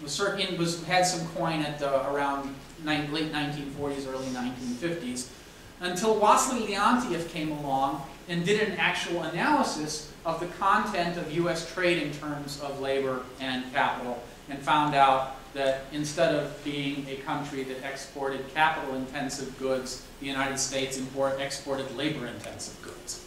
had some coin at around late 1940s, early 1950s, until Wassily Leontief came along and did an actual analysis of the content of U.S. trade in terms of labor and capital, and found out that instead of being a country that exported capital-intensive goods, the United States exported labor-intensive goods.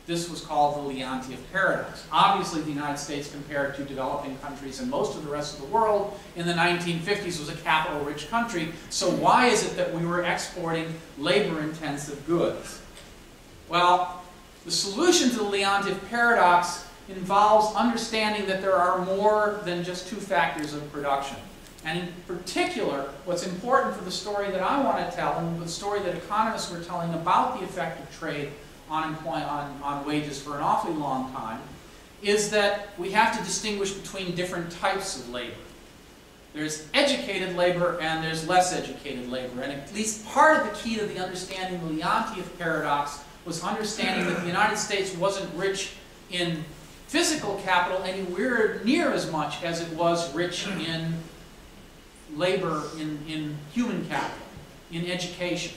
This was called the Leontief paradox. Obviously, the United States, compared to developing countries and most of the rest of the world in the 1950s, was a capital-rich country. So why is it that we were exporting labor-intensive goods? Well, the solution to the Leontief paradox involves understanding that there are more than just two factors of production. And in particular, what's important for the story that I want to tell, and the story that economists were telling about the effect of trade on wages for an awfully long time, is that we have to distinguish between different types of labor. There's educated labor and there's less educated labor. And at least part of the key to the understanding of the Leontief paradox was understanding that the United States wasn't rich in physical capital anywhere near as much as it was rich in labor, in human capital, in education,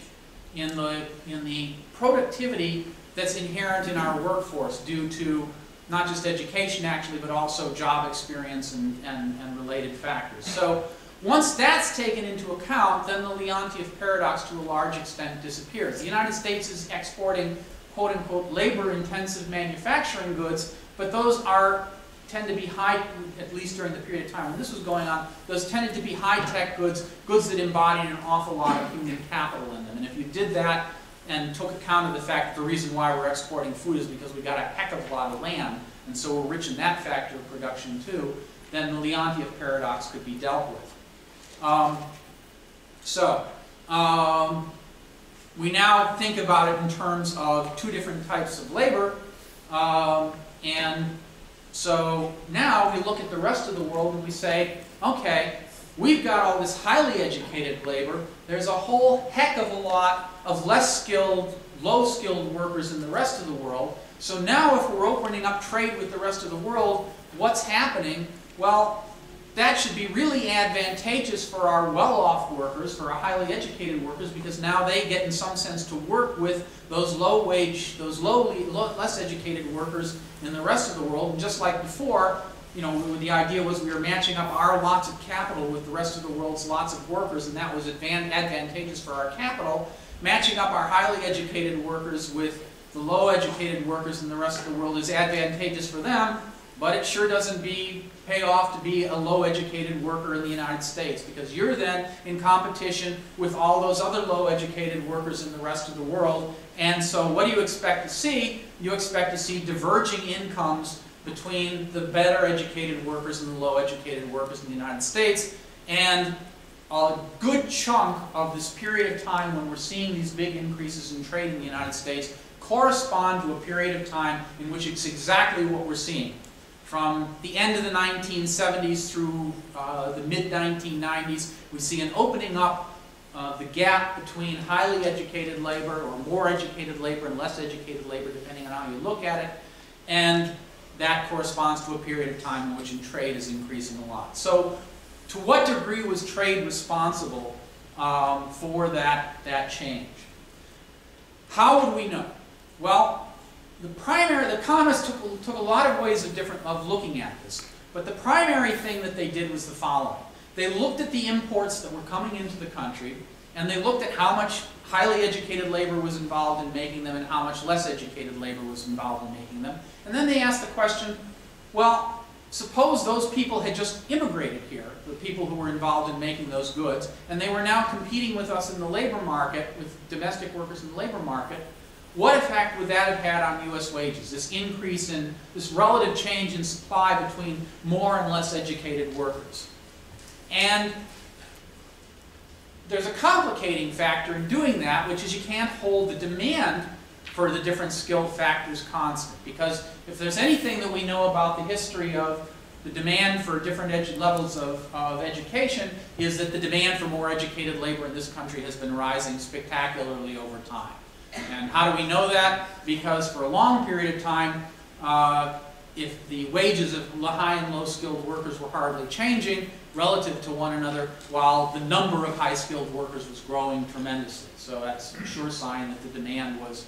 in the productivity that's inherent in our workforce due to not just education actually, but also job experience and related factors. So once that's taken into account, then the Leontief paradox to a large extent disappears. The United States is exporting quote-unquote labor-intensive manufacturing goods, but those tend to be high, at least during the period of time when this was going on, those tended to be high-tech goods, goods that embodied an awful lot of human capital in them. And if you did that and took account of the fact that the reason why we're exporting food is because we got a heck of a lot of land, and so we're rich in that factor of production too, then the Leontief paradox could be dealt with. We now think about it in terms of two different types of labor, and so now we look at the rest of the world and we say, okay, we've got all this highly educated labor. There's a whole heck of a lot of less skilled, low-skilled workers in the rest of the world. So now if we're opening up trade with the rest of the world, what's happening? Well, that should be really advantageous for our well-off workers, for our highly educated workers, because now they get, in some sense, to work with those low-wage, those less educated workers in the rest of the world. And just like before, you know, the idea was we were matching up our lots of capital with the rest of the world's lots of workers, and that was advantageous for our capital. Matching up our highly educated workers with the low-educated workers in the rest of the world is advantageous for them, but it sure doesn't pay off to be a low-educated worker in the United States, because you're then in competition with all those other low-educated workers in the rest of the world. And so what do you expect to see? You expect to see diverging incomes between the better educated workers and the low-educated workers in the United States. And a good chunk of this period of time when we're seeing these big increases in trade in the United States correspond to a period of time in which it's exactly what we're seeing. From the end of the 1970s through the mid-1990s, we see an opening up the gap between highly educated labor, or more educated labor, and less educated labor, depending on how you look at it. And that corresponds to a period of time in which trade is increasing a lot. So to what degree was trade responsible for that change? How would we know? Well, the economists took a lot of ways of looking at this, but the primary thing that they did was the following. They looked at the imports that were coming into the country, and they looked at how much highly educated labor was involved in making them and how much less educated labor was involved in making them. And then they asked the question, well, suppose those people had just immigrated here, the people who were involved in making those goods, and they were now competing with us in the labor market, with domestic workers in the labor market. What effect would that have had on U.S. wages, this increase in, this relative change in supply between more and less educated workers? And there's a complicating factor in doing that, which is you can't hold the demand for the different skill factors constant. Because if there's anything that we know about the history of the demand for different levels of education, is that the demand for more educated labor in this country has been rising spectacularly over time. And how do we know that? Because for a long period of time, if the wages of high and low skilled workers were hardly changing relative to one another, while the number of high skilled workers was growing tremendously. So that's a sure sign that the demand was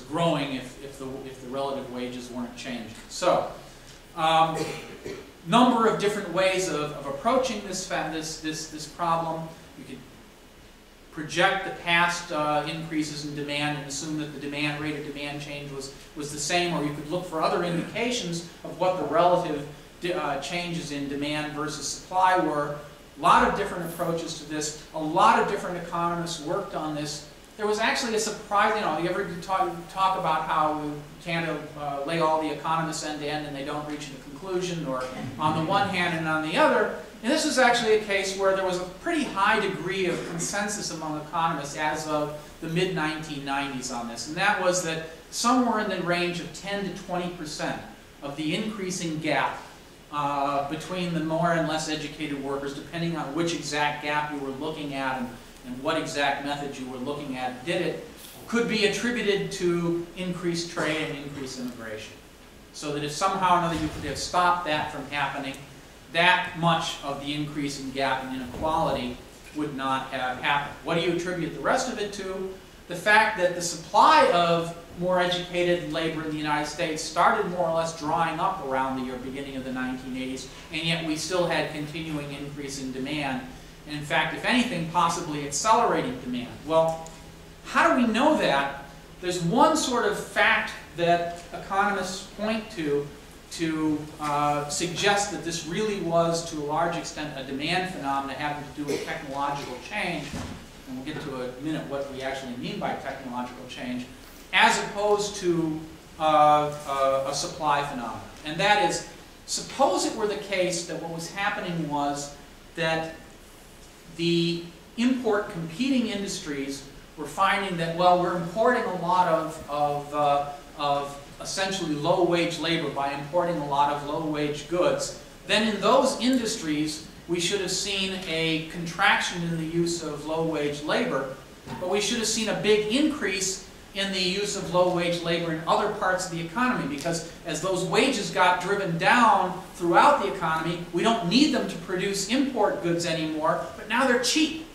growing if the relative wages weren't changing. So, number of different ways of approaching this problem. You could project the past increases in demand and assume that the rate of demand change was the same, or you could look for other indications of what the relative changes in demand versus supply were. A lot of different approaches to this. A lot of different economists worked on this. There was actually a surprise, you ever talk about how we can't lay all the economists end to end and they don't reach a conclusion, or on the one hand and on the other. And this was actually a case where there was a pretty high degree of consensus among economists as of the mid-1990s on this. And that was that somewhere in the range of 10 to 20% of the increasing gap between the more and less educated workers, depending on which exact gap you were looking at and what exact method you were looking at did it, could be attributed to increased trade and increased immigration. So that if somehow or another you could have stopped that from happening, that much of the increase in gap and inequality would not have happened. What do you attribute the rest of it to? The fact that the supply of more educated labor in the United States started more or less drying up around the beginning of the 1980s, and yet we still had continuing increase in demand. And in fact, if anything, possibly accelerating demand. Well, how do we know that? There's one sort of fact that economists point to suggest that this really was, to a large extent, a demand phenomenon having to do with technological change. And we'll get to in a minute what we actually mean by technological change, as opposed to a supply phenomenon. And that is, suppose it were the case that what was happening was that the import competing industries were finding that, well, we're importing a lot of essentially low-wage labor by importing a lot of low-wage goods. Then in those industries, we should have seen a contraction in the use of low-wage labor, but we should have seen a big increase in the use of low-wage labor in other parts of the economy, because as those wages got driven down throughout the economy, we don't need them to produce import goods anymore, but now they're cheap.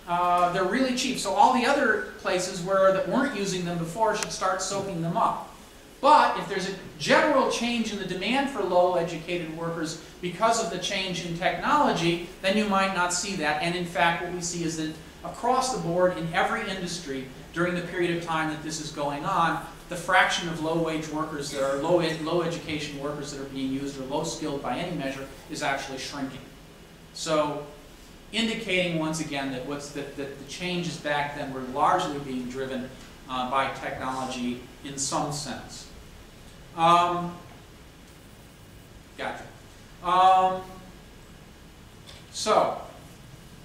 They're really cheap. So all the other places that weren't using them before should start soaking them up. But if there's a general change in the demand for low-educated workers because of the change in technology, then you might not see that. And in fact, what we see is that across the board in every industry during the period of time that this is going on, the fraction of low-wage workers that are low-education workers that are being used or low-skilled by any measure is actually shrinking. So, indicating once again that the changes back then were largely being driven by technology in some sense. Gotcha. So,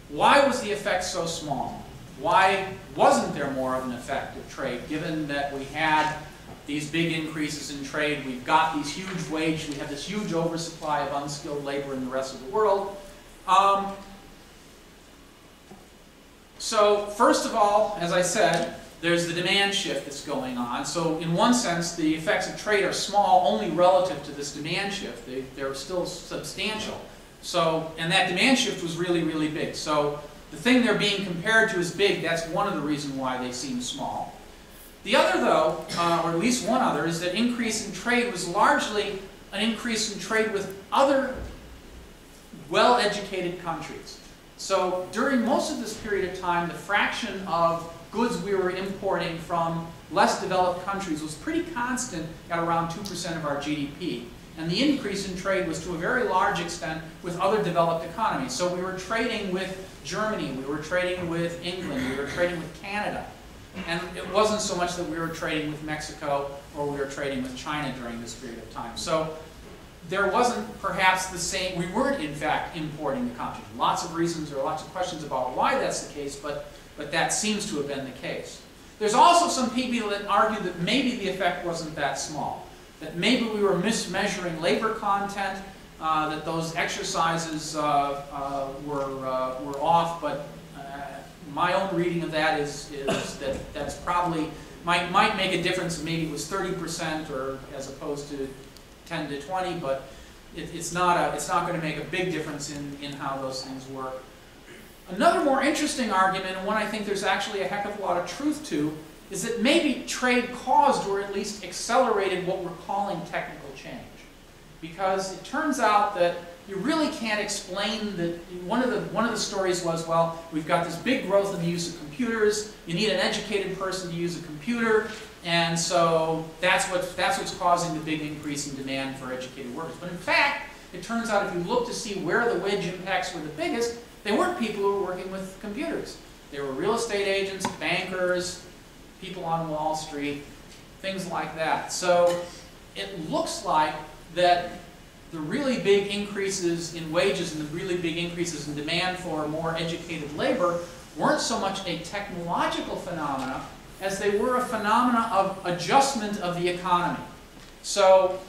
why was the effect so small? Why wasn't there more of an effect of trade, given that we had these big increases in trade, we've got these huge we have this huge oversupply of unskilled labor in the rest of the world? So, first of all, as I said, there's the demand shift that's going on. So in one sense, the effects of trade are small only relative to this demand shift. They're still substantial. So, and that demand shift was really, really big. So the thing they're being compared to is big. That's one of the reasons why they seem small. The other, though, or at least one other, is that increase in trade was largely an increase in trade with other well-educated countries. So during most of this period of time, the fraction of goods we were importing from less developed countries was pretty constant at around 2% of our GDP. And the increase in trade was to a very large extent with other developed economies. So we were trading with Germany, we were trading with England, we were trading with Canada. And it wasn't so much that we were trading with Mexico or we were trading with China during this period of time. So there wasn't perhaps the same, we weren't in fact importing the country. Lots of reasons, there are lots of questions about why that's the case, but that seems to have been the case. There's also some people that argue that maybe the effect wasn't that small. That maybe we were mismeasuring labor content, that those exercises were off, but my own reading of that is that that's probably, might make a difference. Maybe it was 30% or as opposed to 10 to 20, but it's not going to make a big difference in how those things work. Another more interesting argument, and one I think there's actually a heck of a lot of truth to, is that maybe trade caused or at least accelerated what we're calling technical change. Because it turns out that you really can't explain that. One of the stories was, well, we've got this big growth in the use of computers, you need an educated person to use a computer, and so that's what's causing the big increase in demand for educated workers. But in fact, it turns out if you look to see where the wage impacts were the biggest, they weren't people who were working with computers. They were real estate agents, bankers, people on Wall Street, things like that. So it looks like that the really big increases in wages and the really big increases in demand for more educated labor weren't so much a technological phenomena as they were a phenomena of adjustment of the economy. So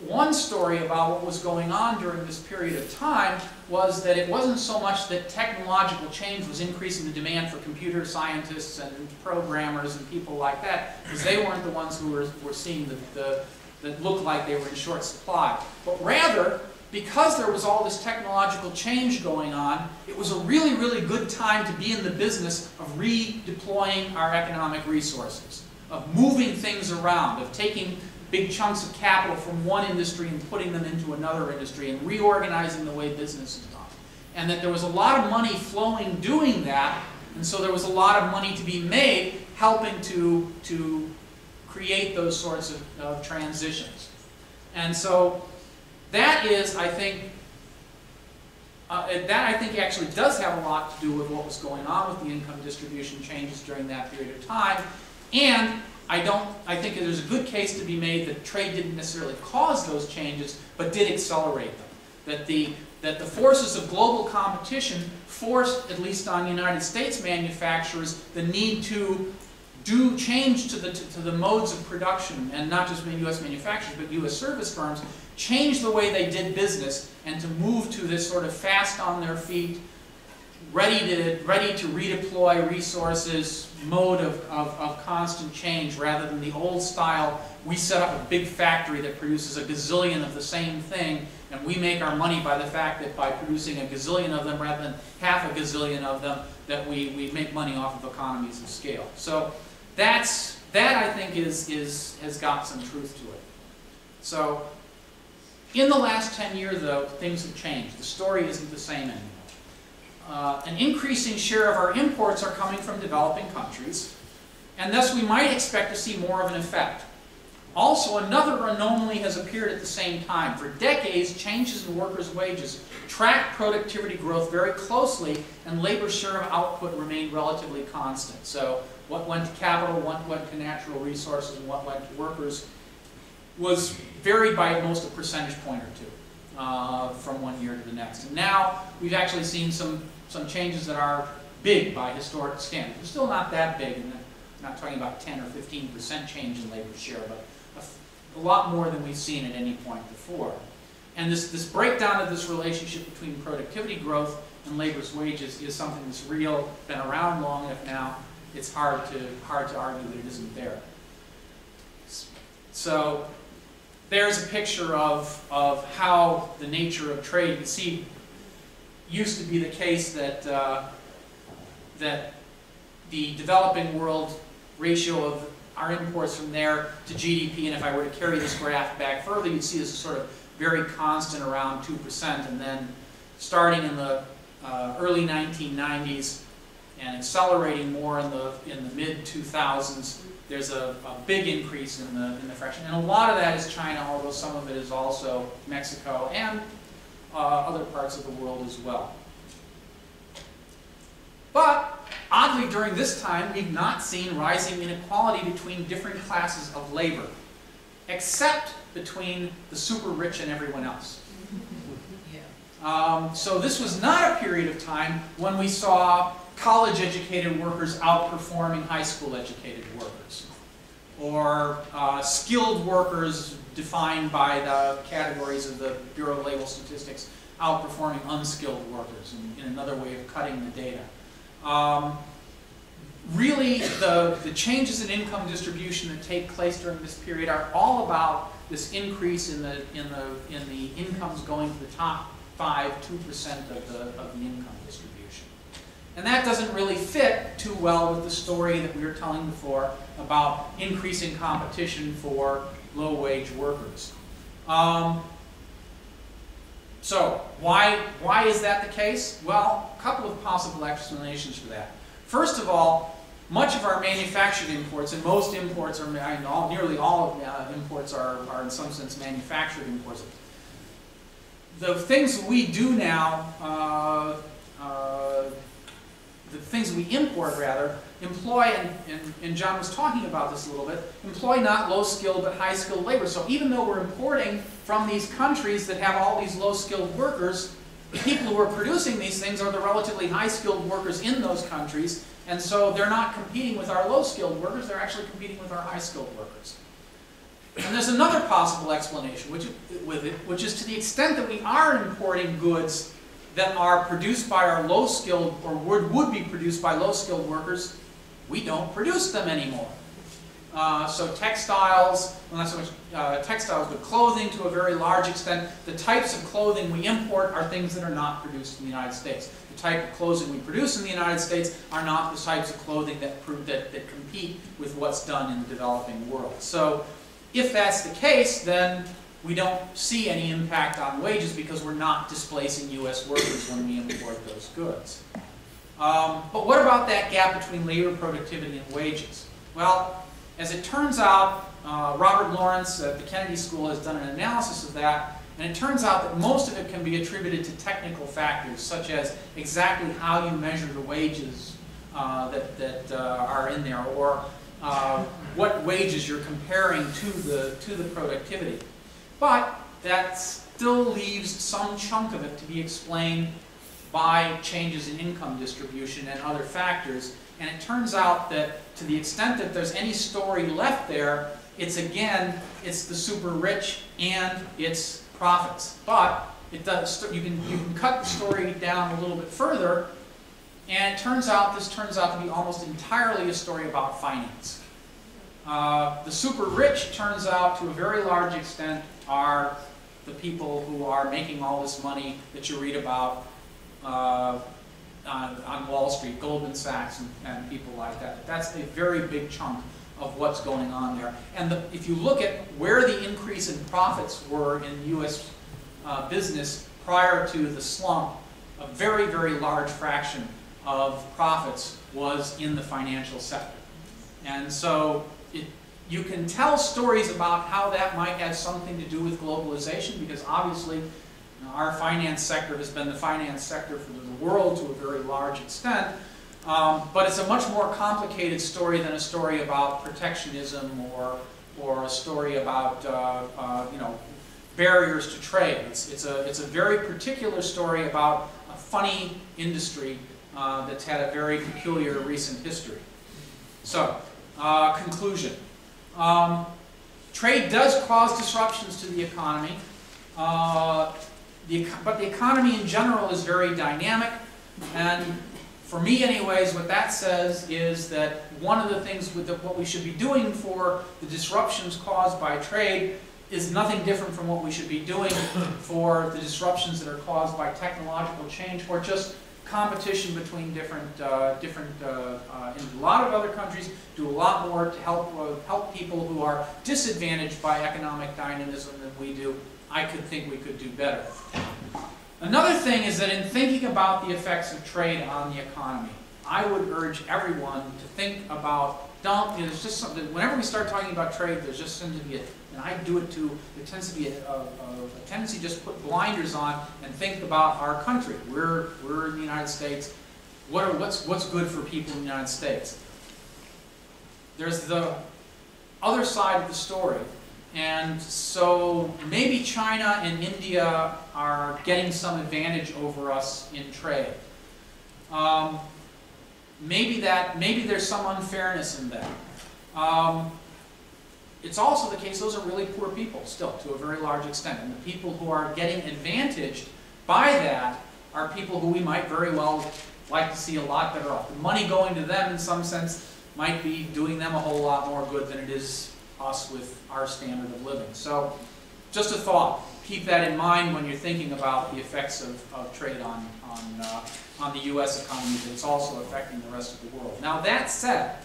one story about what was going on during this period of time was that it wasn't so much that technological change was increasing the demand for computer scientists and programmers and people like that, because they weren't the ones who were seeing that looked like they were in short supply. But rather, because there was all this technological change going on, it was a really, really good time to be in the business of redeploying our economic resources, of moving things around, of taking big chunks of capital from one industry and putting them into another industry and reorganizing the way business is done. And that there was a lot of money flowing doing that, and so there was a lot of money to be made helping to create those sorts of transitions. And so that is, I think, actually does have a lot to do with what was going on with the income distribution changes during that period of time. And I think there's a good case to be made that trade didn't necessarily cause those changes, but did accelerate them. That the forces of global competition forced, at least on United States manufacturers, the need to do change to the modes of production, and not just U.S. manufacturers, but U.S. service firms, change the way they did business and to move to this sort of fast on their feet, ready to redeploy resources mode of constant change, rather than the old style, we set up a big factory that produces a gazillion of the same thing, and we make our money by the fact that by producing a gazillion of them rather than half a gazillion of them, that we make money off of economies of scale. So that I think has got some truth to it. So in the last 10 years, though, things have changed. The story isn't the same anymore. An increasing share of our imports are coming from developing countries, and thus we might expect to see more of an effect. Also, another anomaly has appeared at the same time. For decades, changes in workers' wages tracked productivity growth very closely, and labor's share of output remained relatively constant. So what went to capital, what went to natural resources, and what went to workers was varied by at most a percentage point or two from one year to the next. And now we've actually seen some changes that are big by historic standards. They're still not that big, and I'm not talking about 10 or 15% change in labor share, but a lot more than we've seen at any point before. And this breakdown of this relationship between productivity growth and labor's wages is something that's real, been around long enough now. It's hard to argue that it isn't there. So there's a picture of how the nature of trade, you can see, used to be the case that that the developing world ratio of our imports from there to GDP, and if I were to carry this graph back further, you'd see this is sort of very constant around 2%, and then starting in the early 1990s and accelerating more in the mid-2000s, there's a big increase in the fraction. And a lot of that is China, although some of it is also Mexico and other parts of the world as well. But oddly, during this time, we've not seen rising inequality between different classes of labor, except between the super rich and everyone else. So this was not a period of time when we saw college-educated workers outperforming high school-educated workers, or skilled workers defined by the categories of the Bureau of Labor Statistics outperforming unskilled workers, in another way of cutting the data. Really, the changes in income distribution that take place during this period are all about this increase in the incomes going to the top 2% of the income distribution. And that doesn't really fit too well with the story that we were telling before about increasing competition for low-wage workers. So why is that the case? Well, a couple of possible explanations for that. First of all, much of our manufactured imports, and most imports are, nearly all of imports are in some sense manufactured imports. The things we do now, the things we import rather, employ, and John was talking about this a little bit, employ not low-skilled but high-skilled labor. So even though we're importing from these countries that have all these low-skilled workers, the people who are producing these things are the relatively high-skilled workers in those countries, and so they're not competing with our low-skilled workers, they're actually competing with our high-skilled workers. And there's another possible explanation which is to the extent that we are importing goods that are produced by our low-skilled, or would be produced by low-skilled workers, we don't produce them anymore. So textiles, well not so much textiles, but clothing to a very large extent. The types of clothing we import are things that are not produced in the United States. The type of clothing we produce in the United States are not the types of clothing that compete with what's done in the developing world. So if that's the case, then we don't see any impact on wages because we're not displacing U.S. workers when we import those goods. But what about that gap between labor productivity and wages? Well, as it turns out, Robert Lawrence at the Kennedy School has done an analysis of that, and it turns out that most of it can be attributed to technical factors, such as exactly how you measure the wages that are in there, or what wages you're comparing to the productivity. But that still leaves some chunk of it to be explained by changes in income distribution and other factors. And it turns out that to the extent that there's any story left there, it's the super rich and its profits. But it does, you can cut the story down a little bit further, and this turns out to be almost entirely a story about finance. The super rich, turns out to a very large extent, are the people who are making all this money that you read about on Wall Street, Goldman Sachs and people like that. That's a very big chunk of what's going on there. And if you look at where the increase in profits were in U.S. Business prior to the slump, a very, very large fraction of profits was in the financial sector. And so you can tell stories about how that might have something to do with globalization, because obviously our finance sector has been the finance sector for the world to a very large extent, but it's a much more complicated story than a story about protectionism or a story about barriers to trade. It's a very particular story about a funny industry that's had a very peculiar recent history. So, conclusion. Trade does cause disruptions to the economy, but the economy in general is very dynamic, and for me anyways, what that says is that one of the things with what we should be doing for the disruptions caused by trade is nothing different from what we should be doing for the disruptions that are caused by technological change, or just competition between different in a lot of other countries do a lot more to help people who are disadvantaged by economic dynamism than we do. I could think we could do better. Another thing is that in thinking about the effects of trade on the economy, I would urge everyone to think about, there's just something, whenever we start talking about trade, there's just tends to be and I do it too, there tends to be a tendency to just put blinders on and think about our country. We're in the United States. What's good for people in the United States? There's the other side of the story. And so maybe China and India are getting some advantage over us in trade. Maybe there's some unfairness in that. It's also the case those are really poor people still, to a very large extent. And the people who are getting advantaged by that are people who we might very well like to see a lot better off. The money going to them in some sense might be doing them a whole lot more good than it is us with our standard of living. So just a thought. Keep that in mind when you're thinking about the effects of trade on the U.S. economy, but it's also affecting the rest of the world. Now that said,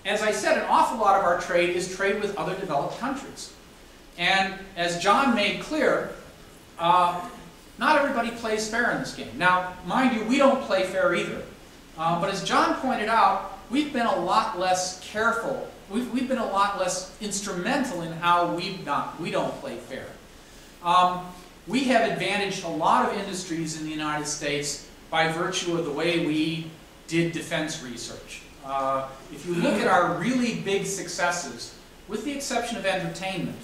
as I said, an awful lot of our trade is trade with other developed countries. And as John made clear, not everybody plays fair in this game. Now, mind you, we don't play fair either. But as John pointed out, we've been a lot less careful. We've been a lot less instrumental in how we don't play fair. We have advantaged a lot of industries in the United States by virtue of the way we did defense research. If you look at our really big successes, with the exception of entertainment,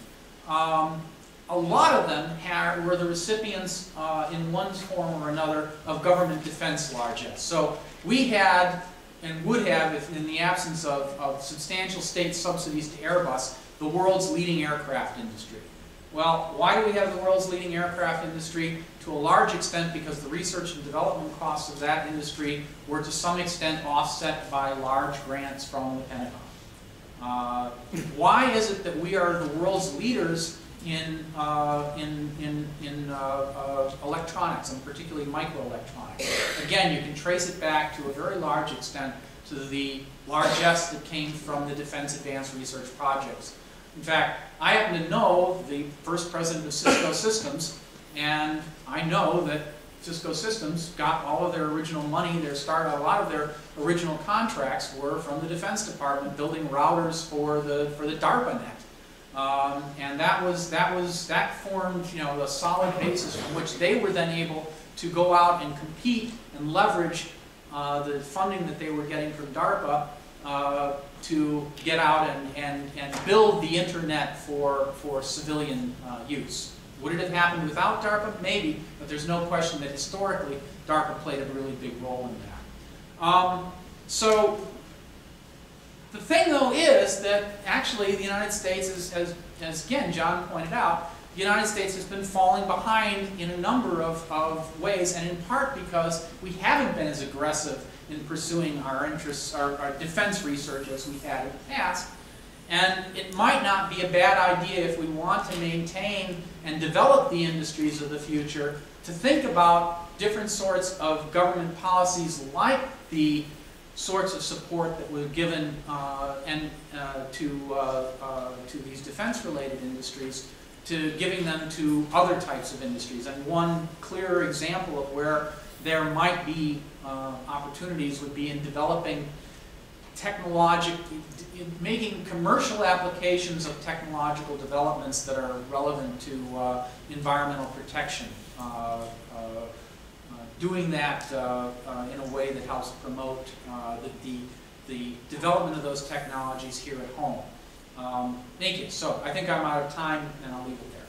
a lot of them were the recipients in one form or another of government defense largesse. So we had, and would have, if in the absence of substantial state subsidies to Airbus, the world's leading aircraft industry. Well, why do we have the world's leading aircraft industry? To a large extent because the research and development costs of that industry were to some extent offset by large grants from the Pentagon. Why is it that we are the world's leaders in electronics, and particularly microelectronics? Again, you can trace it back to a very large extent to the largesse that came from the Defense Advanced Research Projects. In fact, I happen to know the first president of Cisco Systems, and I know that Cisco Systems got all of their original money, a lot of their original contracts were from the Defense Department building routers for the DARPA net. And that formed, you know, a solid basis from which they were then able to go out and compete and leverage the funding that they were getting from DARPA to get out and build the internet for civilian use. Would it have happened without DARPA? Maybe, but there's no question that historically DARPA played a really big role in that. So the thing, though, is that actually the United States, as again John pointed out, the United States has been falling behind in a number of ways, and in part because we haven't been as aggressive in pursuing our interests, our defense research as we had in the past. And it might not be a bad idea if we want to maintain and develop the industries of the future to think about different sorts of government policies like the sorts of support that were given to these defense-related industries, to giving them to other types of industries. And one clear example of where there might be opportunities would be in developing making commercial applications of technological developments that are relevant to environmental protection. Doing that in a way that helps promote the development of those technologies here at home. Thank you. So I think I'm out of time, and I'll leave it there.